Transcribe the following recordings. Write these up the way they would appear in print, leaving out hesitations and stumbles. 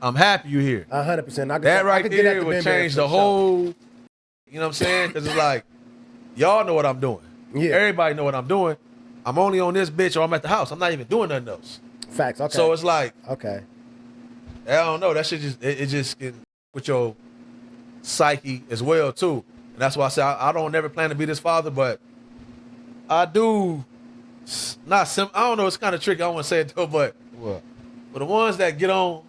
I'm happy you here. 100%. That right there would change the whole, you know what I'm saying? Because it's like, y'all know what I'm doing. Yeah. Everybody know what I'm doing. I'm only on this bitch or I'm at the house. I'm not even doing nothing else. Facts, okay. So it's like, okay. I don't know. That shit just, it just can with your psyche as well, too. And that's why I say I don't never plan to be this father, but I do, I don't know, it's kind of tricky. I don't want to say it though, but what? For the ones that get on,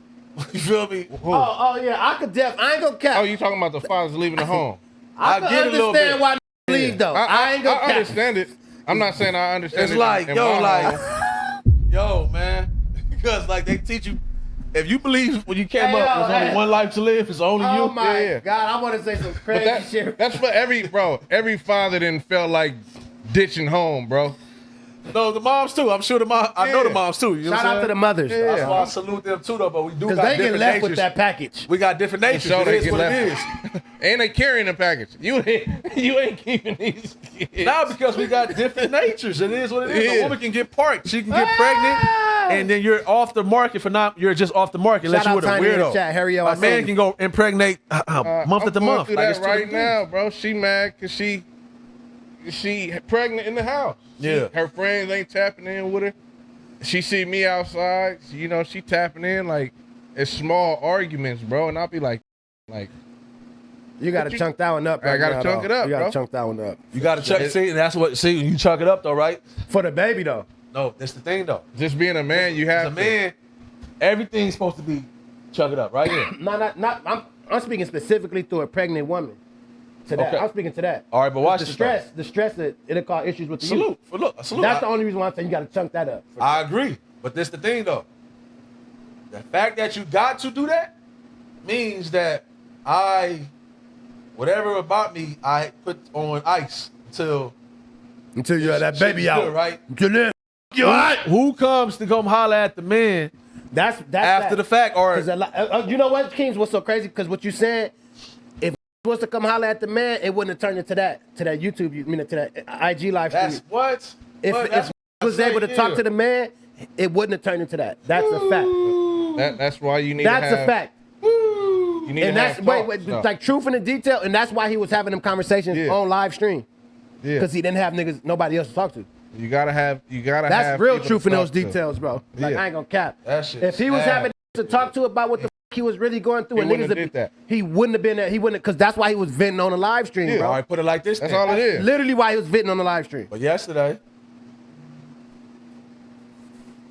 you feel me? Oh yeah, I ain't gonna cap. Oh, you talking about the fathers leaving the home? I can understand why leave though. I ain't gonna cap. I understand it. I'm not saying I understand it's it. It's like, in yo, man, because like they teach you, if you believe when you came up, there's only one life to live, it's only you. Oh my God, I want to say some crazy shit. That's for every father didn't felt like ditching home, bro. No, the moms too. I'm sure the mom. I know the moms too. You know Shout out to the mothers. Yeah. That's why I salute them too, though. But we do got they get different left natures. with that package. We got different natures. So it is what left. it is. And they carrying the package. You ain't keeping these kids. Now because we got different natures. It is what it is. A woman can get parked. She can get pregnant, and then you're off the market for not. You're just off the market unless you're with a weirdo. A man can go impregnate month after month. I'm going through that right now, bro. She mad because she pregnant in the house. Yeah. Her friends ain't tapping in with her. She see me outside. You know, she tapping in like it's small arguments, bro. And I'll be like. You gotta chunk that one up. I gotta chunk it up, You gotta bro. chunk that one up. You gotta chunk. See, that's what. See, you chunk it up though, right? For the baby though. No, that's the thing though. Just being a man, you have as a man. Everything's supposed to be chunk it up, right here. not. I'm speaking specifically through a pregnant woman. To that. Okay. I'm speaking to that. All right, but watch the stress that it'll cause issues with the salute. youth. Salute. That's the only reason why I'm saying you gotta chunk that up. I agree, but this the thing though. The fact that you got to do that means that whatever about me, I put on ice until you have that baby out, good, right? Until then, you alright? Who comes to come holler at the man? That's after the fact, or you know what, Kings? What's so crazy? Because what you saying, if was to come holler at the man, it wouldn't have turned into that YouTube. You mean to that IG live stream? That's what. If was able to talk to the man, it wouldn't have turned into that. That's a fact. That's why you need. That's a fact. You need and to that's like truth in the detail, and that's why he was having them conversations on live stream. Yeah. Because he didn't have nobody else to talk to. You gotta have. That's real truth in those details, bro. Like I ain't gonna cap. That shit. If he was having to talk to about what the he was really going through, he wouldn't have been there. He wouldn't, because that's why he was venting on the live stream, bro. All right, put it like this. That's all it is. Literally why he was venting on the live stream. But yesterday,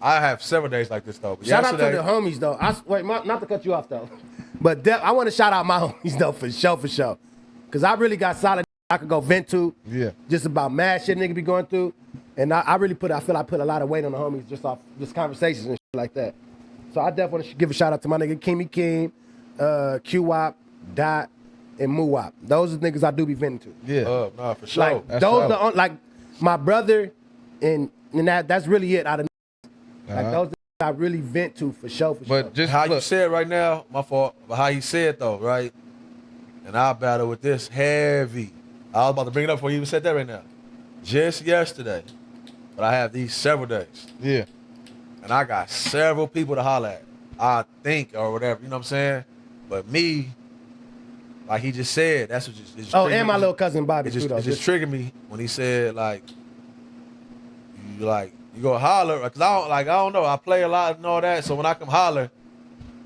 I have several days like this though. But shout out to the homies though. Not to cut you off though, but I want to shout out my homies though for sure. Cause I really got solid I could go vent to. Yeah. Just about mad shit nigga be going through, and I really I feel I put a lot of weight on the homies just off just conversations and shit like that. So I definitely want to give a shout out to my nigga Kimmy King, QWOP, Dot, and MACKwop. Those are the niggas I do be venting to. Yeah. Nah, for sure. Like those are like my brother, and that's really it out of like those I really vent to for sure. But just how you said right now, my fault. But how you said though, right? And I'll battle with this heavy. I was about to bring it up before you even said that right now. Just yesterday, but I have these several days. Yeah. And I got several people to holler at, I think, or whatever, you know what I'm saying? But me, like he just said, that's what just and my little cousin Bobby it just triggered me when he said, like, you go holler, because I don't know, I play a lot and all that, so when I come holler,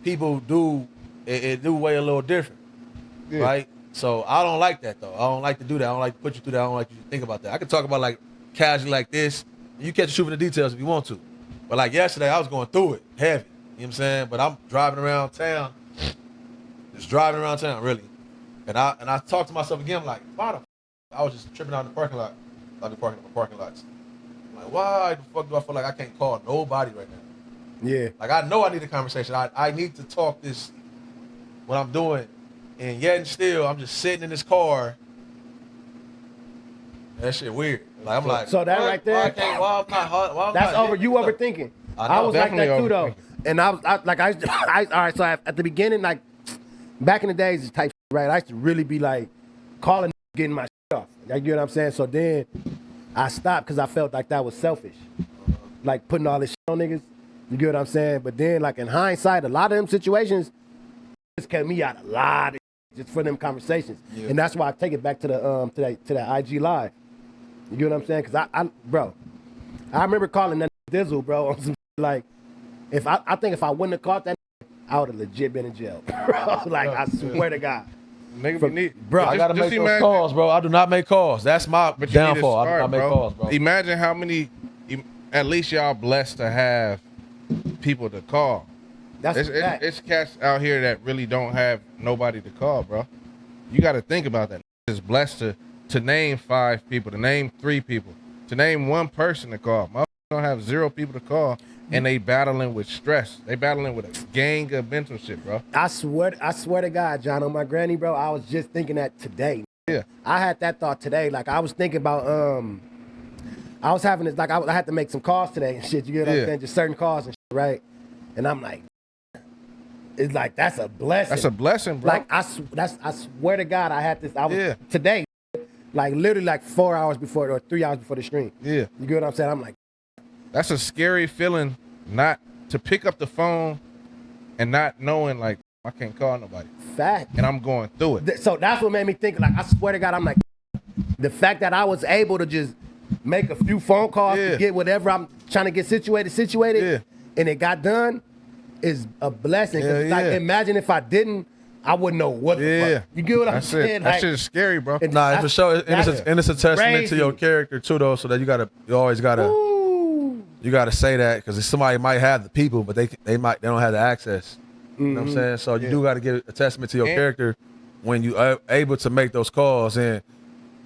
people do, it do way a little different, right? So I don't like that, though. I don't like to do that. I don't like to put you through that. I don't like you to think about that. I can talk about, like, casually like this, and you catch the truth in the details if you want to. But like yesterday, I was going through it heavy. You know what I'm saying? But I'm driving around town, just driving around town, really. And I talked to myself again, like, why the f-? I was just tripping out in the parking lot, parking lots. I'm like, why the fuck do I feel like I can't call nobody right now? Yeah. Like, I know I need a conversation. I need to talk this, what I'm doing. And yet and still, I'm just sitting in this car. That shit weird. Like, I'm like, so that right there, that's over. You overthinking. I was like that too, though. And all right. So at the beginning, like back in the days, type right, I used to really be like calling, getting my shit off. Like, you know what I'm saying? So then I stopped because I felt like that was selfish, like putting all this shit on niggas. You get what I'm saying? But then, like in hindsight, a lot of them situations, It's kept me out a lot of just for them conversations. Yeah. And that's why I take it back to the to that IG live. You get what I'm saying? Cause bro, I remember calling that Dizzle, bro, on some like, I think if I wouldn't have caught that, I would have legit been in jail, bro. Like I swear to God. Nigga, bro, I gotta make those calls, bro. I do not make calls. That's my downfall. I do not make calls, bro. Imagine how many, at least y'all blessed to have people to call. It's cats out here that really don't have nobody to call, bro. You got to think about that. It's blessed to name 5 people, to name 3 people, to name 1 person to call. Motherfuckers don't have 0 people to call, and they battling with stress. They battling with a gang of mental shit, bro. I swear to God, John, on my granny, bro, I was just thinking that today. Yeah. I had that thought today. Like, I was thinking about, I was having this, like, I had to make some calls today and shit. You get what I'm saying? Just certain calls and shit, right? And I'm like, it's like, that's a blessing. That's a blessing, bro. Like, I swear to God, I had this, today, like, literally like 4 hours before, or 3 hours before the stream. Yeah. You get what I'm saying? I'm like, that's a scary feeling, not to pick up the phone and not knowing, like, I can't call nobody. Fact. And I'm going through it. So that's what made me think, like, I swear to God, I'm like, the fact that I was able to just make a few phone calls to get whatever I'm trying to get situated, and it got done, is a blessing. Like, imagine if I didn't, I wouldn't know what the fuck. You get what I'm saying? That shit is scary, bro. Nah, for sure. And it's a testament to your character, too, though, so that you always got to... You got to say that because somebody might have the people, but they don't have the access. You know what I'm saying? So you do got to give a testament to your character when you are able to make those calls. And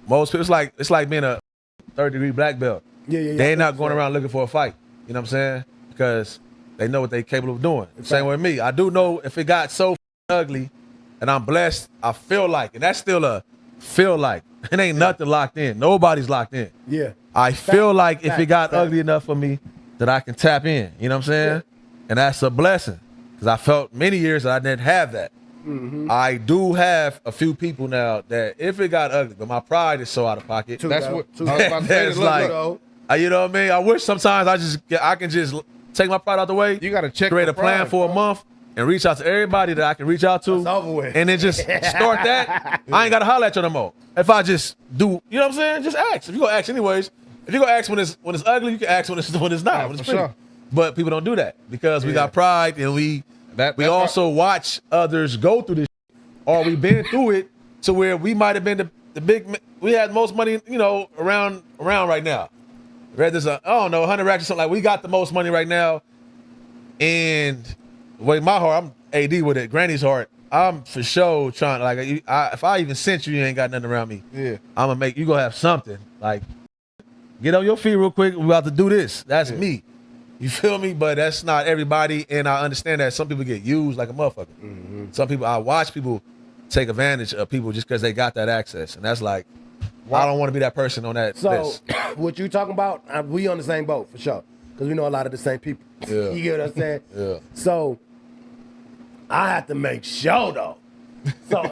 most people, it's like being a 3rd-degree black belt. They ain't not going around looking for a fight. You know what I'm saying? Because they know what they're capable of doing. Exactly. Same with me. I do know if it got so ugly and I'm blessed, I feel like, and that's still a feel like. It ain't nothing locked in. Nobody's locked in. Yeah. I feel like if it got ugly enough for me that I can tap in. You know what I'm saying? Yeah. And that's a blessing. Because I felt many years that I didn't have that. I do have a few people now that if it got ugly, but my pride is so out of pocket. That's what I was about to say. It's like, you know what I mean? I wish sometimes I can just take my pride out the way. You got to check create a plan for a month and reach out to everybody that I can reach out to. And then just start that. I ain't got to holler at you no more. If I just do, you know what I'm saying? Just ask. If you gonna ask anyways, if you gonna ask when it's ugly, you can ask when it's not. Yeah, when it's for sure. But people don't do that because we got pride and we also watch others go through this shit, or we been through it to where we might have been the big, we had most money, you know, around right now. Read this, I don't know, 100 racks or something, like we got the most money right now. And the way my heart, I'm AD with it, Granny's heart, I'm for sure trying to, like, if I even sent you, you ain't got nothing around me. Yeah. I'm gonna make, you gonna have something. Like, get on your feet real quick, we about to do this. That's me. You feel me? But that's not everybody, and I understand that some people get used like a motherfucker. Some people, I watch people take advantage of people just because they got that access, and that's like, I don't want to be that person on that list. So, what you talking about, we on the same boat, for sure, because we know a lot of the same people. Yeah. You get what I'm saying? Yeah. So, I have to make sure, though. So